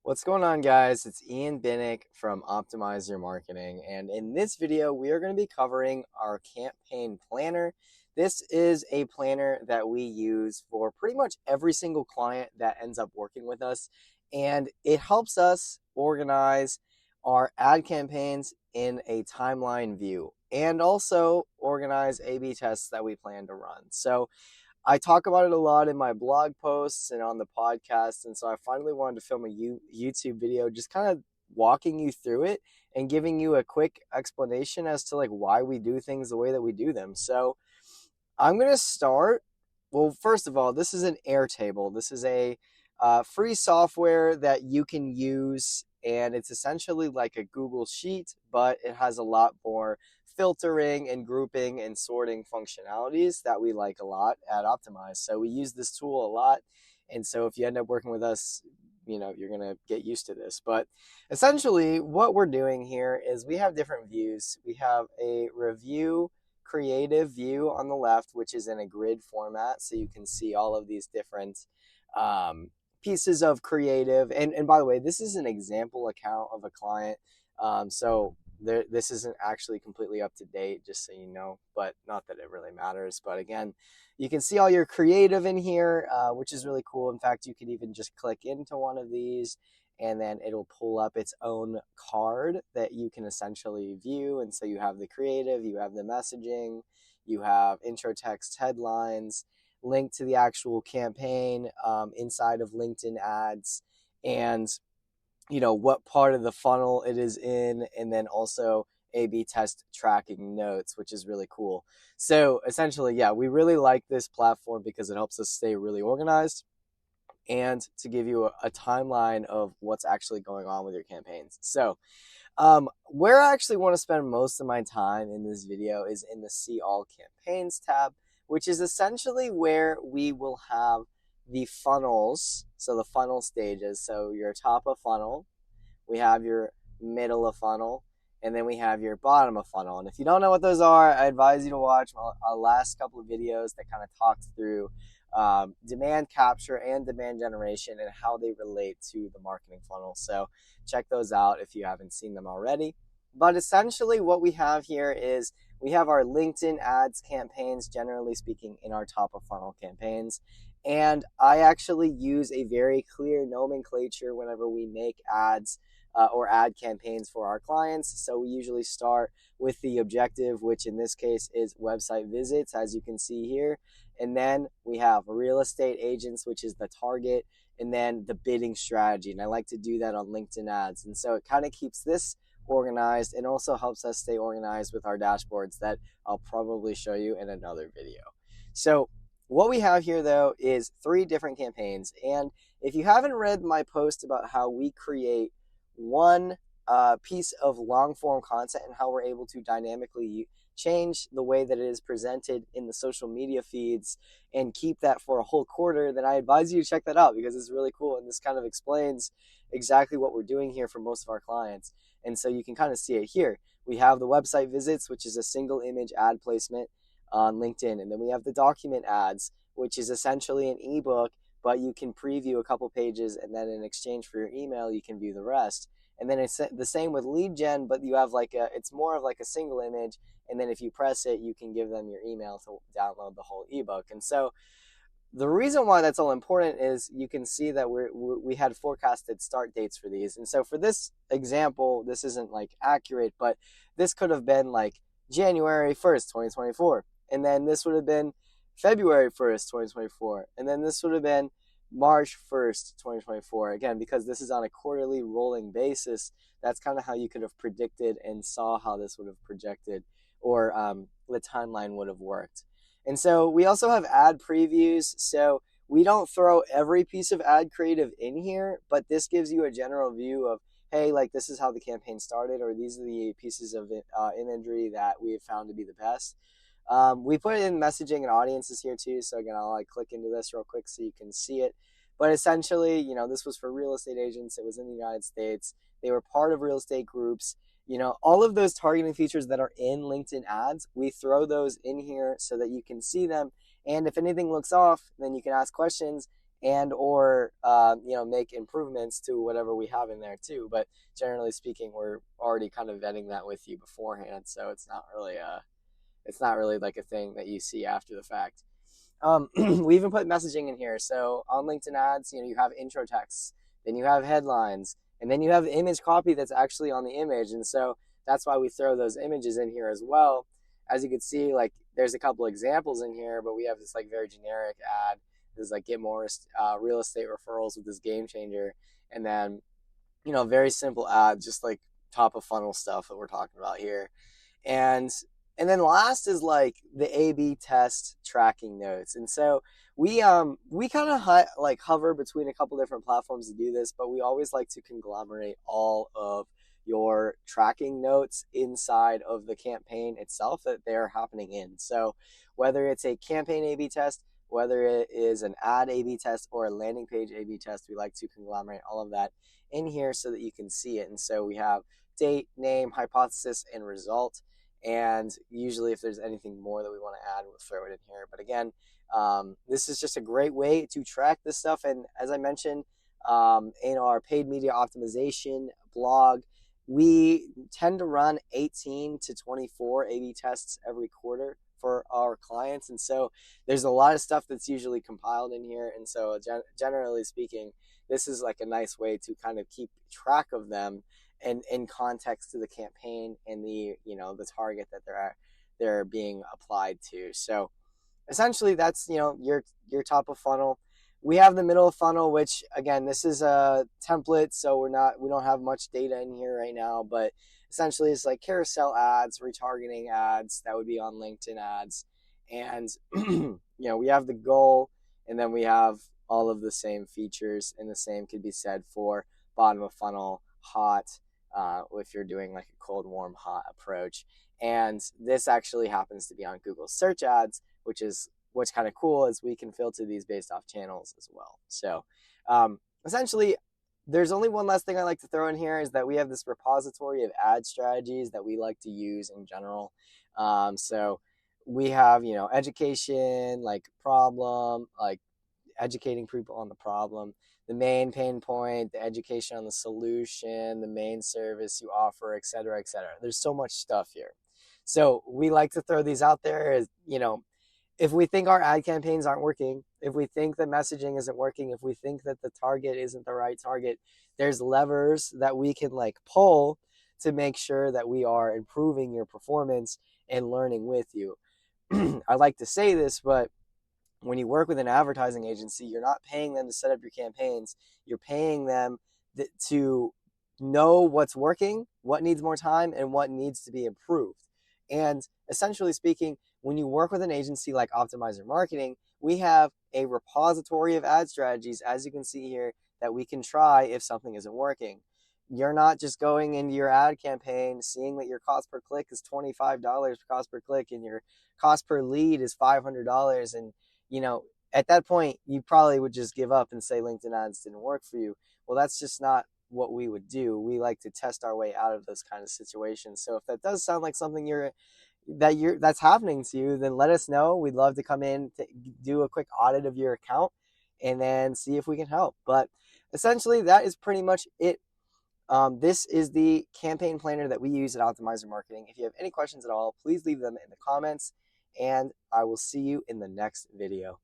What's going on, guys? It's Binek from Optimize Your Marketing, and in this video we are going to be covering our campaign planner. This is a planner that we use for pretty much every single client that ends up working with us, and it helps us organize our ad campaigns in a timeline view and also organize A/B tests that we plan to run. So I talk about it a lot in my blog posts and on the podcast, and so I finally wanted to film a YouTube video just kind of walking you through it and giving you a quick explanation as to like why we do things the way that we do them. So I'm going to start. Well, first of all, this is an Airtable. This is a free software that you can use, and it's essentially like a Google Sheet, but it has a lot more filtering and grouping and sorting functionalities that we like a lot at Optimize. So we use this tool a lot, and so if you end up working with us, you're going to get used to this. But essentially what we're doing here is we have different views. We have a review creative view on the left, which is in a grid format, so you can see all of these different pieces of creative. And by the way, this is an example account of a client, so this isn't actually completely up to date, just so you know, but not that it really matters. But again, you can see all your creative in here, which is really cool. In fact, you could even just click into one of these and then it'll pull up its own card that you can essentially view. And so you have the creative, you have the messaging, you have intro text headlines, link to the actual campaign inside of LinkedIn ads, and what part of the funnel it is in, and then also A/B test tracking notes, which is really cool. So essentially, yeah, we really like this platform because it helps us stay really organized and to give you a timeline of what's actually going on with your campaigns. So where I actually want to spend most of my time in this video is in the See All Campaigns tab, which is essentially where we will have the funnels, so the funnel stages. So your top of funnel, we have your middle of funnel, and then we have your bottom of funnel. And if you don't know what those are, I advise you to watch our last couple of videos that kind of talked through demand capture and demand generation and how they relate to the marketing funnel. So check those out if you haven't seen them already. But essentially what we have here is we have our LinkedIn ads campaigns, generally speaking, in our top of funnel campaigns. And I actually use a very clear nomenclature whenever we make ads or ad campaigns for our clients. So we usually start with the objective, which in this case is website visits, as you can see here. And then we have real estate agents, which is the target, and then the bidding strategy. And I like to do that on LinkedIn ads. And so it kind of keeps this organized and also helps us stay organized with our dashboards that I'll probably show you in another video. So what we have here, though, is 3 different campaigns. And if you haven't read my post about how we create one piece of long form content and how we're able to dynamically change the way that it is presented in the social media feeds and keep that for a whole quarter, then I advise you to check that out because it's really cool. And this kind of explains exactly what we're doing here for most of our clients. And so you can kind of see it here. We have the website visits, which is a single image ad placement on LinkedIn. And then we have the document ads, which is essentially an ebook, but you can preview a couple pages and then in exchange for your email, you can view the rest. And then it's the same with lead gen, but you have it's more of like a single image. And then if you press it, you can give them your email to download the whole ebook. And so the reason why that's all important is you can see that we had forecasted start dates for these. And so for this example, this isn't like accurate, but this could have been like January 1st, 2024. And then this would have been February 1st, 2024. And then this would have been March 1st, 2024. Again, because this is on a quarterly rolling basis, that's kind of how you could have predicted and saw how this would have projected or the timeline would have worked. And so we also have ad previews. So we don't throw every piece of ad creative in here, but this gives you a general view of, hey, like this is how the campaign started, or these are the pieces of imagery that we have found to be the best. We put in messaging and audiences here too. So again, I'll click into this real quick so you can see it. But essentially, this was for real estate agents. It was in the United States. They were part of real estate groups. All of those targeting features that are in LinkedIn ads, we throw those in here so that you can see them. And if anything looks off, then you can ask questions and or make improvements to whatever we have in there too. But generally speaking, we're already kind of vetting that with you beforehand, so it's not really like a thing that you see after the fact. We even put messaging in here. So on LinkedIn ads, you have intro texts, then you have headlines, and then you have image copy that's actually on the image. And so that's why we throw those images in here as well. As you can see, like there's a couple examples in here, but we have this like very generic ad. This is like get more real estate referrals with this game changer. And then, very simple ad, just like top of funnel stuff that we're talking about here. And then last is like the A/B test tracking notes. And so we kind of hover between a couple different platforms to do this, but we always like to conglomerate all of your tracking notes inside of the campaign itself that they're happening in. So whether it's a campaign A/B test, whether it is an ad A/B test or a landing page A/B test, we like to conglomerate all of that in here so that you can see it. And so we have date, name, hypothesis, and result. And usually if there's anything more that we want to add, we'll throw it in here. But again, this is just a great way to track this stuff. And as I mentioned, in our paid media optimization blog, we tend to run 18 to 24 A/B tests every quarter for our clients. And so there's a lot of stuff that's usually compiled in here. And so generally speaking, this is like a nice way to kind of keep track of them and in context to the campaign and the the target that they're being applied to. So essentially that's your top of funnel. We have the middle of funnel, which again, this is a template, so we don't have much data in here right now, but essentially it's like carousel ads, retargeting ads that would be on LinkedIn ads. And we have the goal, and then we have all of the same features, and the same could be said for bottom of funnel, hot, if you're doing like a cold, warm, hot approach. And this actually happens to be on Google search ads, which is what's kind of cool, is we can filter these based off channels as well. So essentially, there's only one last thing I like to throw in here, is that we have this repository of ad strategies that we like to use in general. So we have, education, like problem, like educating people on the problem, the main pain point, the education on the solution, the main service you offer, et cetera, et cetera. There's so much stuff here. So we like to throw these out there as, if we think our ad campaigns aren't working, if we think the messaging isn't working, if we think that the target isn't the right target, there's levers that we can like pull to make sure that we are improving your performance and learning with you. I like to say this, but when you work with an advertising agency, you're not paying them to set up your campaigns. You're paying them to know what's working, what needs more time, and what needs to be improved. And essentially speaking, when you work with an agency like Optimizer Marketing, we have a repository of ad strategies, as you can see here, that we can try if something isn't working. You're not just going into your ad campaign, seeing that your cost per click is $25 cost per click and your cost per lead is $500. And, at that point, you probably would just give up and say LinkedIn ads didn't work for you. Well, that's just not what we would do. We like to test our way out of those kind of situations. So if that does sound like something that's happening to you, then let us know. We'd love to come in to do a quick audit of your account and then see if we can help. But essentially, that is pretty much it. This is the campaign planner that we use at Optimizer Marketing. If you have any questions at all, please leave them in the comments, and I will see you in the next video.